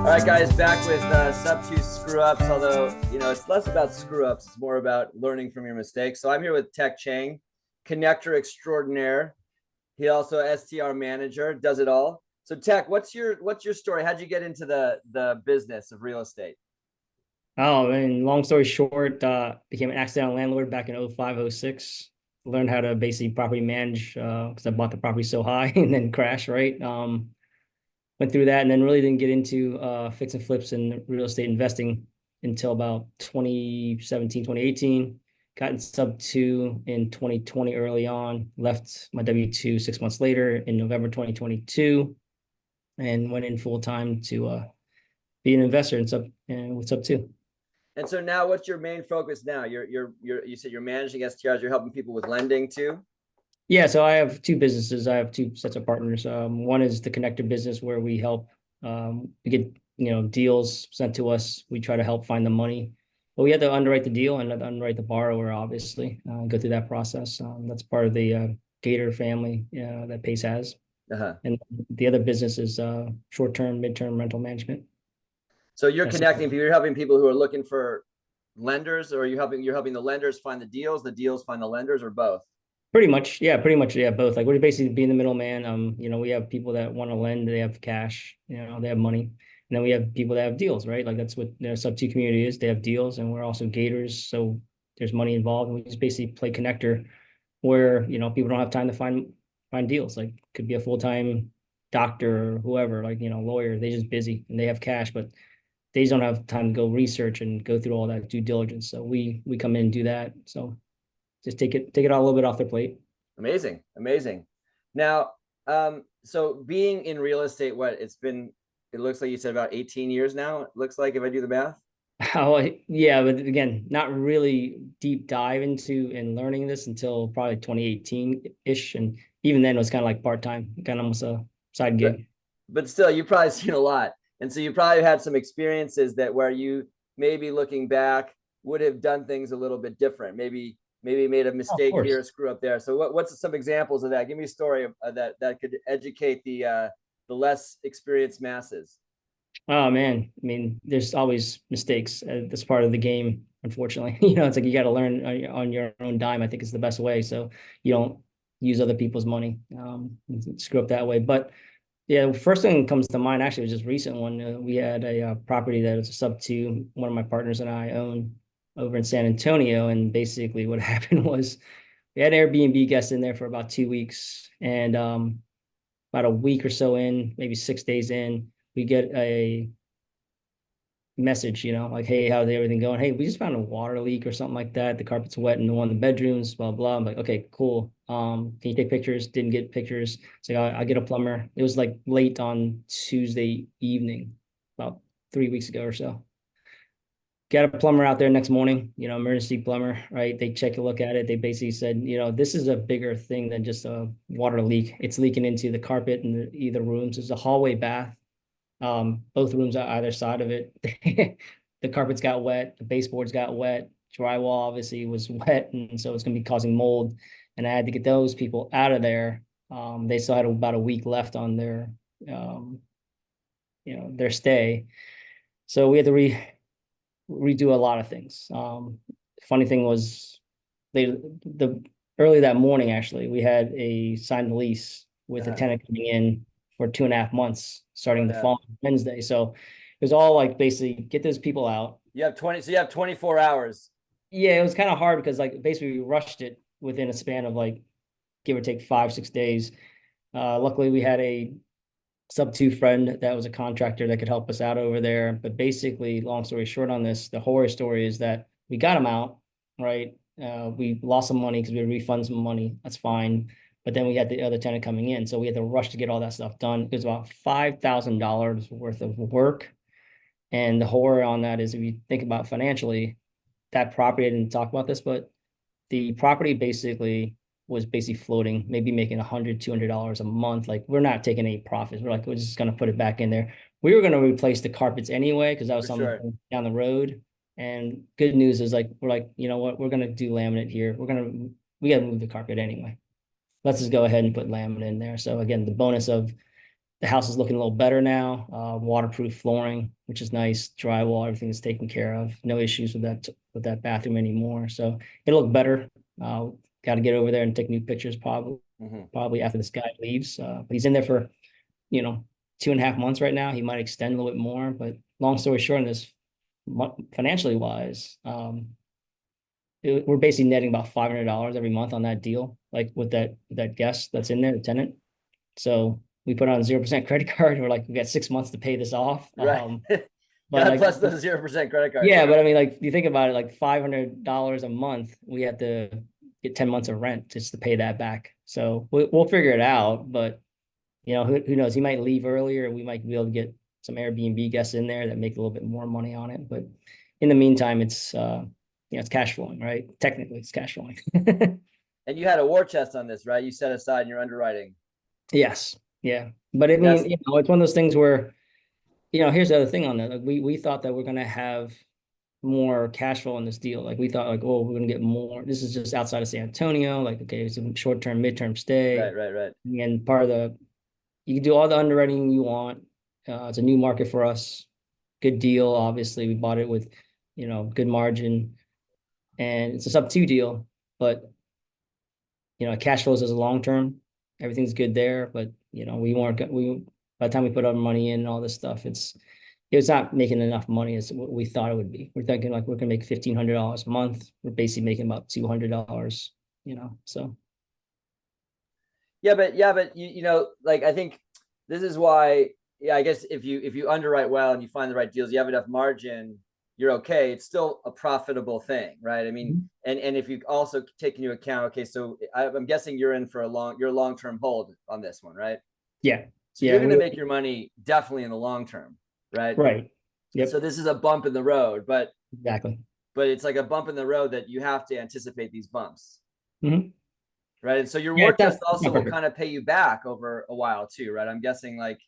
All right, guys, back with sub two screw ups. Although, it's less about screw ups, it's more about learning from your mistakes. So I'm here with Tech Cheng, connector extraordinaire. He also STR manager, does it all. So Tech, what's your story? How'd you get into the business of real estate? Oh, and long story short, became an accidental landlord back in 05, 06. Learned how to basically property manage because I bought the property so high and then crashed, right? Went through that and then really didn't get into fix and flips and real estate investing until about 2017, 2018. Got in sub two in 2020 early on, left my W-2 6 months later in November 2022, and went in full time to be an investor in sub and with sub two. And so now, what's your main focus now? You said you're managing STRs. You're helping people with lending too. Yeah, so I have two businesses. I have two sets of partners. One is the connector business where we help we get deals sent to us. We try to help find the money, but we have to underwrite the deal and underwrite the borrower, obviously. Go through that process. That's part of the Gator family that Pace has. Uh-huh. And the other business is short-term, mid-term rental management. So you're connecting people. You're helping people who are looking for lenders, or you're helping the lenders find the deals find the lenders, or both. Pretty much, yeah, both. Like we're basically being the middleman. We have people that want to lend, they have cash, they have money. And then we have people that have deals, right? Like that's what their sub two community is. They have deals, and we're also gators, so there's money involved. And we just basically play connector where, people don't have time to find deals. Like could be a full-time doctor or whoever, like, lawyer. They're just busy and they have cash, but they just don't have time to go research and go through all that due diligence. So we come in and do that. So just take it all a little bit off their plate. Amazing, amazing. Now, so being in real estate, it looks like you said about 18 years now. It looks like, if I do the math. Oh, yeah, but again, not really deep dive into and learning this until probably 2018-ish. And even then it was kind of like part-time, kind of almost a side But gig. but still, you've probably seen a lot. And so you probably had some experiences that where you maybe looking back would have done things a little bit different. Maybe made a Oh, of mistake here, course. a screw up there. So what's some examples of that? Give me a story of that could educate the less experienced masses. Oh man, I mean, there's always mistakes. That's part of the game, unfortunately. It's like you got to learn on your own dime. I think is the best way. So you don't use other people's money, and screw up that way. But yeah, first thing that comes to mind actually was just recent one. We had a property that was a sub two. One of my partners and I own over in San Antonio, and basically what happened was we had Airbnb guests in there for about 2 weeks, and about a week or so in, maybe 6 days in, we get a message, like, hey, how's everything going? Hey, we just found a water leak or something like that. The carpet's wet in one of the bedrooms, blah, blah. I'm like, okay, cool. Can you take pictures? Didn't get pictures. So I get a plumber. It was like late on Tuesday evening, about 3 weeks ago or so. Got a plumber out there next morning, emergency plumber, right? They check a look at it. They basically said, this is a bigger thing than just a water leak. It's leaking into the carpet in either rooms. There's a hallway bath, both rooms on either side of it. The carpets got wet, the baseboards got wet, drywall obviously was wet, and so it's going to be causing mold. And I had to get those people out of there. They still had about a week left on um, their stay, so we had to redo a lot of things. Funny thing was, the early that morning actually we had a signed lease with a tenant coming in for 2.5 months starting the following Wednesday. So it was all like basically get those people out. So you have 24 hours. Yeah, it was kind of hard because like basically we rushed it within a span of like give or take 5, 6 days. Luckily we had a sub two friend that was a contractor that could help us out over there. But basically, long story short on this, the horror story is that we got him out, right? We lost some money because we refunded some money. That's fine. But then we had the other tenant coming in. So we had to rush to get all that stuff done. It was about $5,000 worth of work. And the horror on that is if you think about financially, that property, I didn't talk about this, but the property was basically floating, maybe making $100, $200 a month. Like we're not taking any profits. We're just gonna put it back in there. We were gonna replace the carpets anyway because that was something down the road. And good news is like we're like, you know what, we're gonna do laminate here. We gotta move the carpet anyway. Let's just go ahead and put laminate in there. So again, the bonus of The house is looking a little better now. Waterproof flooring, which is nice. Drywall, everything is taken care of. No issues with that bathroom anymore. So it'll look better. Got to get over there and take new pictures Hmm. probably after this guy leaves. But he's in there for, you know, 2.5 months right now. He might extend a little bit more, but long story short, in this financially wise, we're basically netting about $500 every month on that deal, like with that guest that's in there, the tenant. So we put on 0% credit card. And we're like, we got 6 months to pay this off. Right. But God like, bless those 0% credit cards. yeah, but I mean, like, you think about it, like $500 a month, we have to get 10 months of rent just to pay that back. So we'll figure it out. But who knows? He might leave earlier. We might be able to get some Airbnb guests in there that make a little bit more money on it. But in the meantime, it's cash flowing, right? Technically, it's cash flowing. And you had a war chest on this, right? You set aside in your underwriting. Yes, yeah. But I And that's mean, it's one of those things where, here's the other thing on that. Like we thought that we're gonna have more cash flow in this deal. Like we thought, like, oh, we're gonna get more. This is just outside of San Antonio. Like, okay, it's a short-term, midterm stay. right, right, right. And part of you can do all the underwriting you want. It's a new market for us. Good deal. Obviously, we bought it with, good margin, and it's a sub two deal. But cash flows as a long term. Everything's good there, but we weren't. By the time we put our money in and all this stuff, it's not making enough money as what we thought it would be. We're thinking like we're gonna make $1,500 a month. We're basically making about $200. So But like I think this is why, yeah, I guess if you underwrite well and you find the right deals, you have enough margin, you're okay. It's still a profitable thing, right? I mean, Mhm. and if you also take into account, okay, so I'm guessing you're in for your long-term hold on this one, right? Yeah, So yeah, you're gonna make your money definitely in the long term, right? right. So Yep, this is a bump in the road, exactly. but it's like a bump in the road that you have to anticipate these bumps, Hmm. right? And so your Yeah, war chest it's not also will perfect. kind of pay you back over a while too, right? I'm guessing like,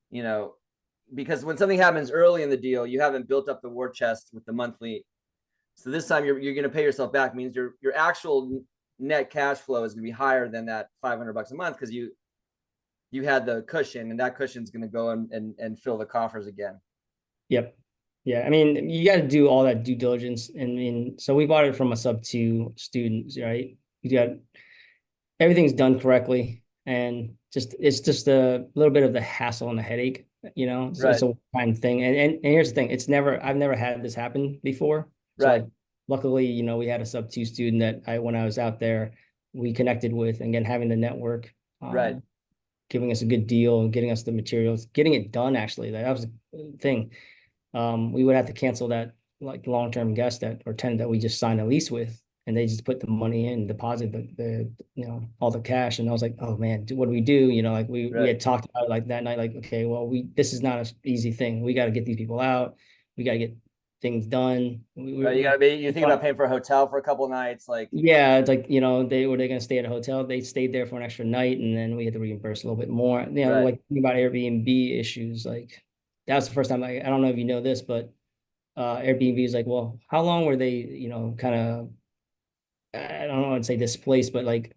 you know, because when something happens early in the deal, you haven't built up the war chest with the monthly. So this time you're going to pay yourself back, means your actual net cash flow is going to be higher than that $500 a month because you had the cushion, and that cushion is going to go and fill the coffers again. Yep. Yeah, I mean, you got to do all that due diligence, and so we bought it from a sub two student, right? You got everything's done correctly, and it's just a little bit of the hassle and the headache, it's Right, a time thing. And here's the thing, I've never had this happen before. So right, like, luckily, we had a sub two student that when I was out there, we connected with, and again, having the network, right, giving us a good deal and getting us the materials, getting it done. Actually, that was the thing. We would have to cancel that like long-term guest that or tenant that we just signed a lease with, and they just put the money in, deposit the all the cash, and I was like, oh man, what do we do? Like we right. had talked about it like that night, like, okay, well, this is not an easy thing. We got to get these people out. We got to get things done. Right. You think about paying for a hotel for a couple of nights, like Yeah, it's like, they're gonna stay at a hotel. They stayed there for an extra night, and then we had to reimburse a little bit more. right. Like thinking about Airbnb issues, like that was the first time. I don't know if you know this, but Airbnb is like, well, how long were they, kind of, I don't want to say displaced, but like,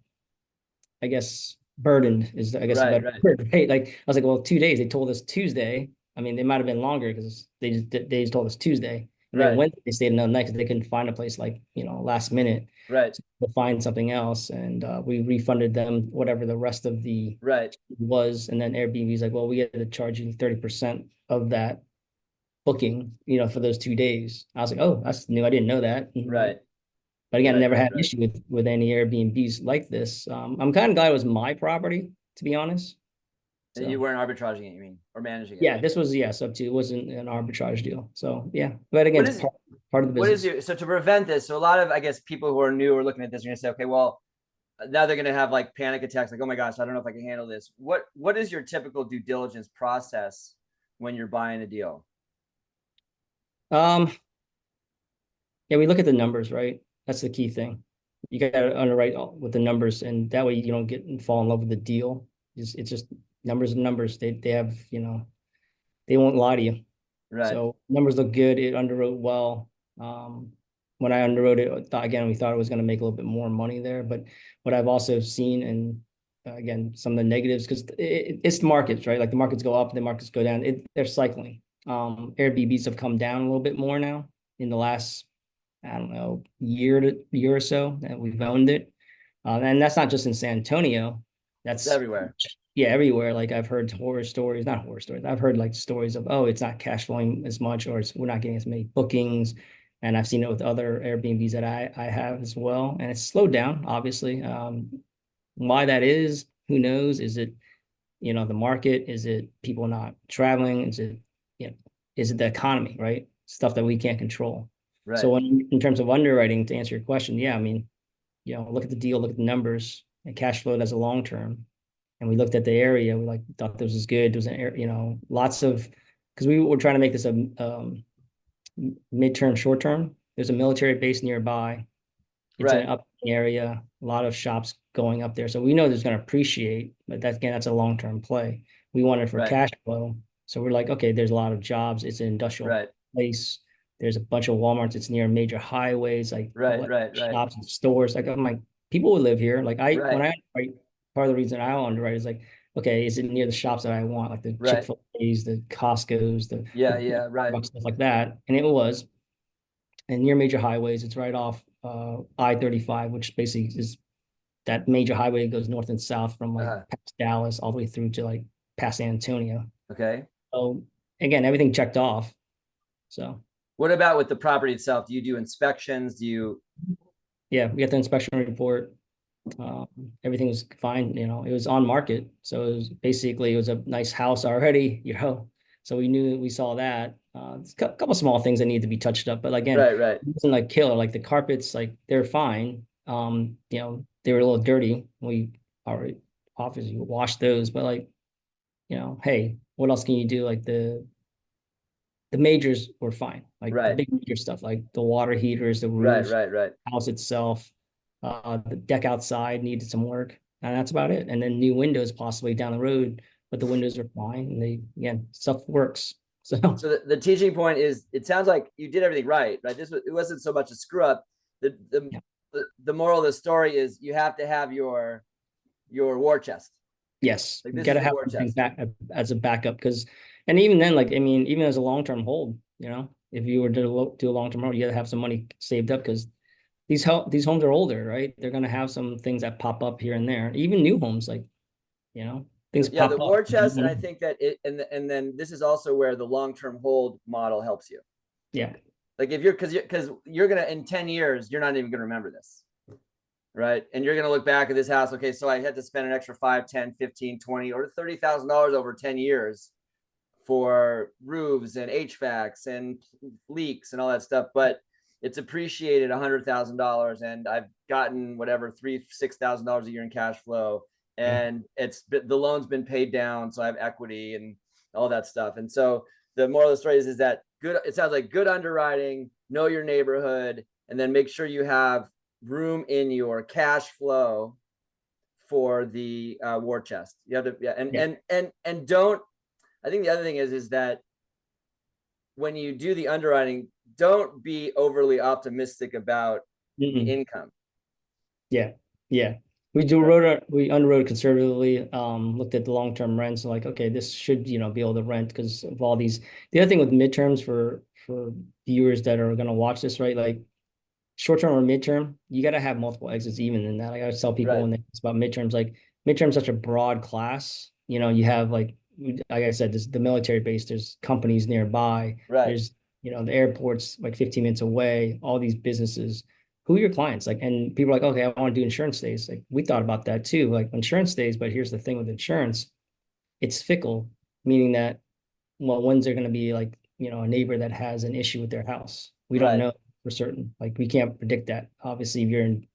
I guess burdened is, I guess, a Right, better right, word, right? Like, I was like, well, 2 days. They told us Tuesday. I mean, they might have been longer because they just told us Tuesday, and then right, Wednesday they stayed another night because they couldn't find a place, like, last minute, right, so to find something else, and we refunded them whatever the rest of the right, was, and then Airbnb's like, well, we had to charge you 30% of that booking, for those 2 days. I was like, oh, that's new. I didn't know that. right, But again, right, never right, had an right. issue with any Airbnbs like this. I'm kind of glad it was my property, to be honest. And you So weren't arbitraging it, you mean, or managing it. yeah, this was, yeah, sub two. It wasn't an arbitrage deal. So yeah, but again, What it's is part of the what is business. your so to prevent this? So a lot of, I guess, people who are new are looking at this are gonna say, okay, well, now they're gonna have like panic attacks, like, oh my gosh, I don't know if I can handle this. What is your typical due diligence process when you're buying a deal? Um, yeah, we look at the numbers, right? That's the key thing. You got to underwrite with the numbers, and that way you don't get and fall in love with the deal. It's just numbers and numbers. They have, they won't lie to you. Right, So numbers look good. It underwrote well. When I underwrote it, again, we thought it was going to make a little bit more money there. But what I've also seen, and again, some of the negatives, because it's the markets, right? Like the markets go up, the markets go down. They're cycling. Airbnbs have come down a little bit more now in the last, I don't know, year or so that we've owned it. And that's not just in San Antonio. It's That's everywhere. yeah, everywhere. Like I've heard horror stories, not horror stories. I've heard like stories of, oh, it's not cash flowing as much, or we're not getting as many bookings. And I've seen it with other Airbnbs that I have as well. And it's slowed down, obviously. Why that is, who knows? Is it, the market? Is it people not traveling? You know, is it the economy, right? Stuff that we can't control. So Right. in terms of underwriting, to answer your question, yeah, I mean, look at the deal, look at the numbers, and cash flow as a long term. And we looked at the area. We thought this was good. There was an area, lots of, because we were trying to make this a midterm, short term. There's a military base nearby. It's in Right. an up area, a lot of shops going up there. So we know there's going to appreciate, but that's a long-term play. We want it for Right. cash flow. So we're like, okay, there's a lot of jobs. It's an industrial Right. place. There's a bunch of Walmarts. It's near major highways, like Right. Right. Right. shops and stores. Like I'm like, people would live here. Like when Right. I underwrite, part of the reason I underwrite is like, okay, is it near the shops that I want, like the Right. Chick-fil-A's, the Costco's, Yeah. the Yeah. Right. stuff like that. And it was, and near major highways. It's right off I-35, which basically is that major highway that goes north and south from like Uh, past Dallas all the way through to like past San Antonio. okay. So again, everything checked off. So What about with the property itself? Do you do inspections? Do you? yeah, we got the inspection report. Um, Everything was fine. It was on market, so it was a nice house already. So we saw that. It's a couple small things that need to be touched up, but again, Right. Right. it wasn't like killer. Like the carpets, like they're fine. They were a little dirty. We already obviously washed those, but like, hey, what else can you do? Like the majors were fine. Like the Right. big major stuff, like the water heaters, the Right. roof, Right. Right. house itself, the deck outside needed some work, and that's about it. And then new windows possibly down the road, but the windows are fine, and again, stuff works. So So the teaching point is, it sounds like you did everything right. Right. It wasn't so much a screw up. The the yeah. the moral of the story is you have to have your war chest. Yes, Like you this got is to your have war something chest. back as a backup because, and even then, like I mean, even as a long-term hold, if you were to do a long-term hold, you got to have some money saved up because these homes are older, right? They're gonna have some things that pop up here and there. Even new homes, like things Yeah, the pop up. war chest, and I think that and then this is also where the long term hold model helps you. Yeah, Like if because you're gonna, in 10 years you're not even gonna remember this, right? And you're gonna look back at this house. Okay, so I had to spend an extra 5, 10, 15, 20, or $30,000 over 10 years for roofs and HVACs and leaks and all that stuff, but it's appreciated $100,000, and I've gotten whatever $6,000 a year in cash flow, yeah, and the loan's been paid down, so I have equity and all that stuff. And so the moral of the story is that good. It sounds like good underwriting, know your neighborhood, and then make sure you have room in your cash flow for the war chest. You have to, yeah, yeah. and don't. I think the other thing is that when you do the underwriting, don't be overly optimistic about the Mm-mm. income. Yeah, yeah. We underwrote conservatively, looked at the long-term rents and like, okay, this should, be able to rent because of all these. The other thing with midterms for viewers that are gonna watch this, right? Like short-term or midterm, you gotta have multiple exits even in that. Like I always tell people Right. when it's about midterms, like midterms such a broad class. You have like I said, this the military base, there's companies nearby, Right. there's the airport's like 15 minutes away, all these businesses. Who are your clients? Like, and people are like, okay, I want to do insurance stays. Like, we thought about that too, like insurance stays, but here's the thing with insurance, it's fickle, meaning that, well, when's there going to be like, a neighbor that has an issue with their house? We don't Right. know for certain. Like, we can't predict that. Obviously, if you're in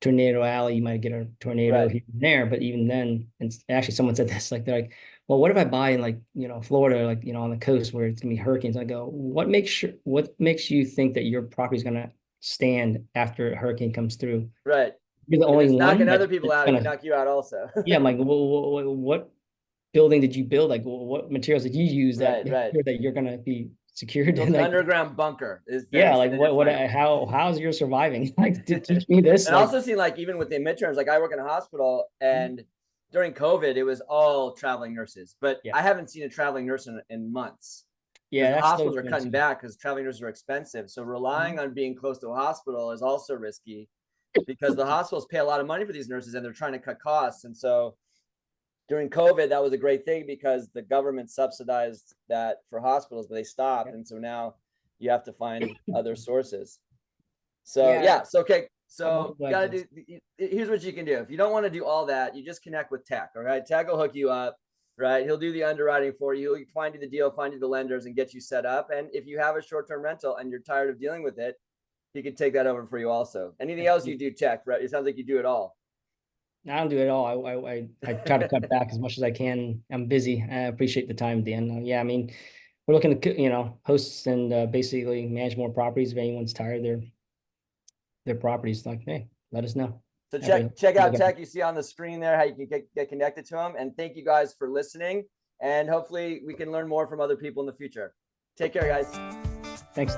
Tornado Alley, you might get a tornado Right. here and there, but even then, and actually someone said this, like they're like, well, what if I buy in like, Florida, like, on the coast where it's gonna be hurricanes? I go, what makes you think that your property is gonna stand after a hurricane comes through? Right. You're the If only it's one knocking other people that's out, it can gonna, knock you out also. yeah, I'm like, well, what building did you build? Like, what materials did you use that Right. Right. that you're gonna be secured? Built an Like, underground bunker is yeah, this, like and then you're what, fine. how's your surviving? Like, to teach me this, And like, also seen, like, even with the midterms, like I work in a hospital, and during COVID, it was all traveling nurses, but Yeah. I haven't seen a traveling nurse in months. Yeah, The that's so hospitals are cutting expensive. back because traveling nurses are expensive. So relying on being close to a hospital is also risky because the hospitals pay a lot of money for these nurses and they're trying to cut costs. And so during COVID, that was a great thing because the government subsidized that for hospitals, but they stopped. And so now you have to find other sources. So Yeah, yeah, so okay. I'm So also you glad gotta to. do, here's what you can do. If you don't want to do all that, you just connect with Tech. All right. Tech will hook you up, right? He'll do the underwriting for you. He'll find you the deal, find you the lenders, and get you set up. And if you have a short-term rental and you're tired of dealing with it, he can take that over for you also. Anything else you do, Tech, right? It sounds like you do it all. I don't do it all. I try to cut back as much as I can. I'm busy. I appreciate the time, Dan. Yeah, I mean, we're looking to, host and basically manage more properties. If anyone's tired of their properties, like, hey, let us know. So Happy check to out look at it. Tech. You see on the screen there how you can get connected to him. And thank you guys for listening. And hopefully we can learn more from other people in the future. Take care, guys. Thanks.